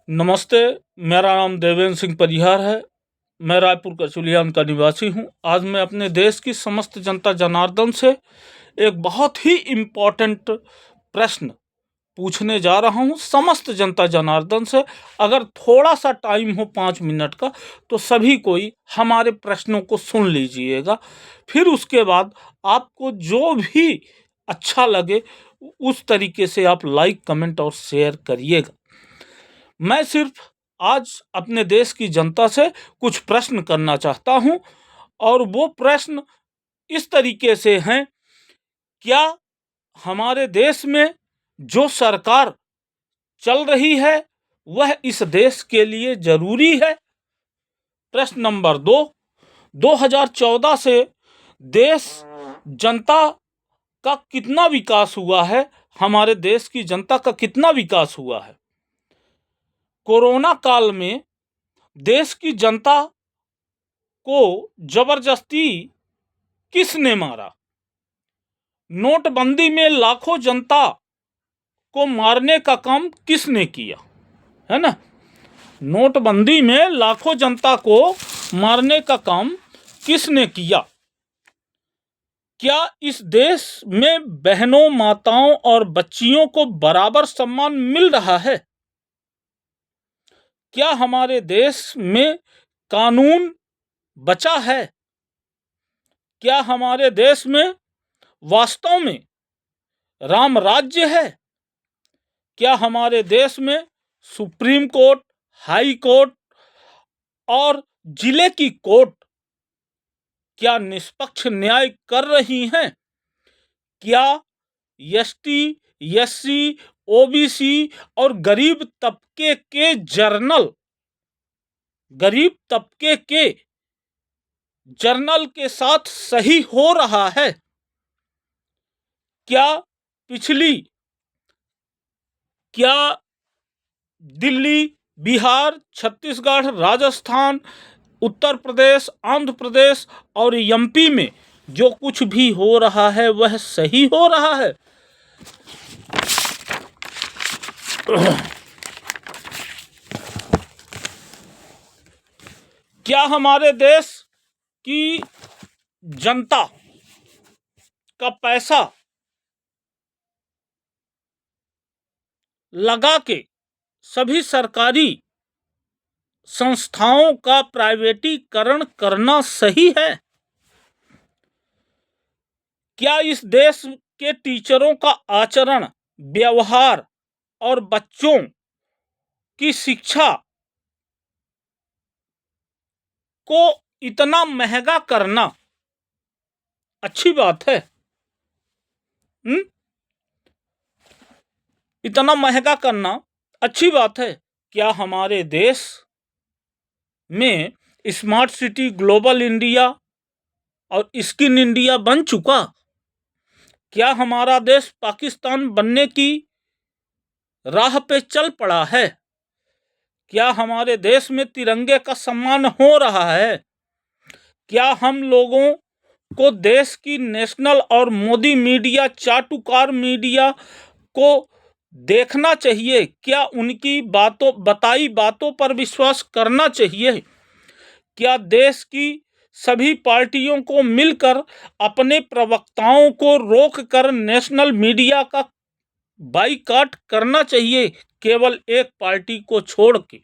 नमस्ते। मेरा नाम देवेंद्र सिंह परिहार है। मैं रायपुर कचुलियान का निवासी हूँ। आज मैं अपने देश की समस्त जनता जनार्दन से एक बहुत ही इम्पोर्टेंट प्रश्न पूछने जा रहा हूँ। समस्त जनता जनार्दन से अगर थोड़ा सा टाइम हो 5 मिनट का, तो सभी कोई हमारे प्रश्नों को सुन लीजिएगा। फिर उसके बाद आपको जो भी अच्छा लगे उस तरीके से आप लाइक, कमेंट और शेयर करिएगा। मैं सिर्फ आज अपने देश की जनता से कुछ प्रश्न करना चाहता हूं, और वो प्रश्न इस तरीके से हैं: क्या हमारे देश में जो सरकार चल रही है वह इस देश के लिए जरूरी है? प्रश्न नंबर 2, 2014 से देश जनता का कितना विकास हुआ है? हमारे देश की जनता का कितना विकास हुआ है? कोरोना काल में देश की जनता को जबरदस्ती किसने मारा? नोटबंदी में लाखों जनता को मारने का काम किसने किया? है ना, नोटबंदी में लाखों जनता को मारने का काम किसने किया? क्या इस देश में बहनों, माताओं और बच्चियों को बराबर सम्मान मिल रहा है? क्या हमारे देश में कानून बचा है? क्या हमारे देश में वास्तव में राम राज्य है? क्या हमारे देश में सुप्रीम कोर्ट, हाई कोर्ट और जिले की कोर्ट क्या निष्पक्ष न्याय कर रही हैं? क्या एसटी, एससी, ओबीसी और गरीब तबके के जर्नल के साथ सही हो रहा है? क्या दिल्ली, बिहार, छत्तीसगढ़, राजस्थान, उत्तर प्रदेश, आंध्र प्रदेश और एमपी में जो कुछ भी हो रहा है वह सही हो रहा है? क्या हमारे देश की जनता का पैसा लगा के सभी सरकारी संस्थाओं का प्राइवेटीकरण करना सही है? क्या इस देश के टीचरों का आचरण, व्यवहार और बच्चों की शिक्षा को इतना महंगा करना अच्छी बात है? इतना महंगा करना अच्छी बात है? क्या हमारे देश में स्मार्ट सिटी, ग्लोबल इंडिया और स्किन इंडिया बन चुका? क्या हमारा देश पाकिस्तान बनने की राह पे चल पड़ा है? क्या हमारे देश में तिरंगे का सम्मान हो रहा है? क्या हम लोगों को देश की नेशनल और मोदी मीडिया, चाटुकार मीडिया को देखना चाहिए? क्या उनकी बताई बातों पर विश्वास करना चाहिए? क्या देश की सभी पार्टियों को मिलकर अपने प्रवक्ताओं को रोककर नेशनल मीडिया का बाइकआउट करना चाहिए, केवल एक पार्टी को छोड़ के?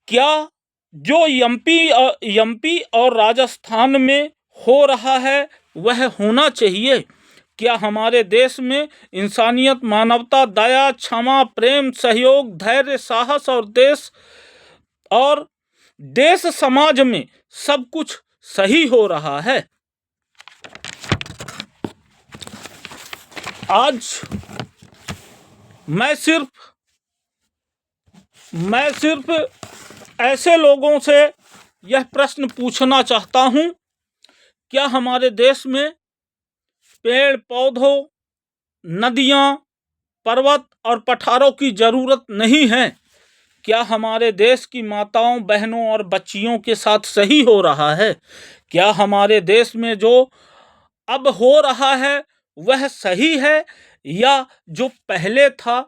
क्या जो एमपी और राजस्थान में हो रहा है वह होना चाहिए? क्या हमारे देश में इंसानियत, मानवता, दया, क्षमा, प्रेम, सहयोग, धैर्य, साहस और देश समाज में सब कुछ सही हो रहा है? आज मैं सिर्फ ऐसे लोगों से यह प्रश्न पूछना चाहता हूं: क्या हमारे देश में पेड़ पौधों, नदियां, पर्वत और पठारों की जरूरत नहीं है? क्या हमारे देश की माताओं, बहनों और बच्चियों के साथ सही हो रहा है? क्या हमारे देश में जो अब हो रहा है वह सही है, या जो पहले था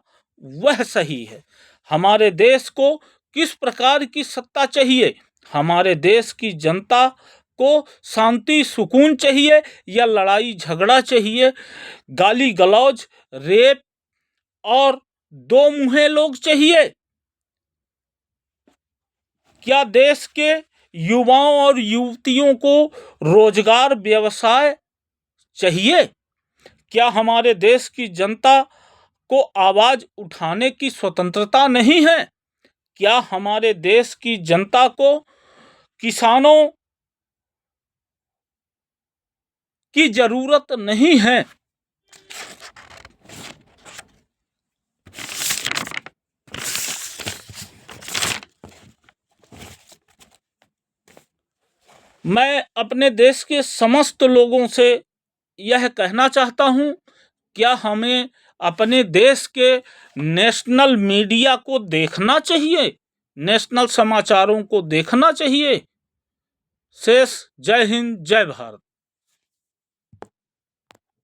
वह सही है? हमारे देश को किस प्रकार की सत्ता चाहिए? हमारे देश की जनता को शांति सुकून चाहिए या लड़ाई झगड़ा चाहिए, गाली गलौज, रेप और दो मुँहे लोग चाहिए? क्या देश के युवाओं और युवतियों को रोजगार व्यवसाय चाहिए? क्या हमारे देश की जनता को आवाज उठाने की स्वतंत्रता नहीं है? क्या हमारे देश की जनता को किसानों की जरूरत नहीं है? मैं अपने देश के समस्त लोगों से यह कहना चाहता हूं, क्या हमें अपने देश के नेशनल मीडिया को देखना चाहिए, नेशनल समाचारों को देखना चाहिए। शेष जय हिंद, जय भारत।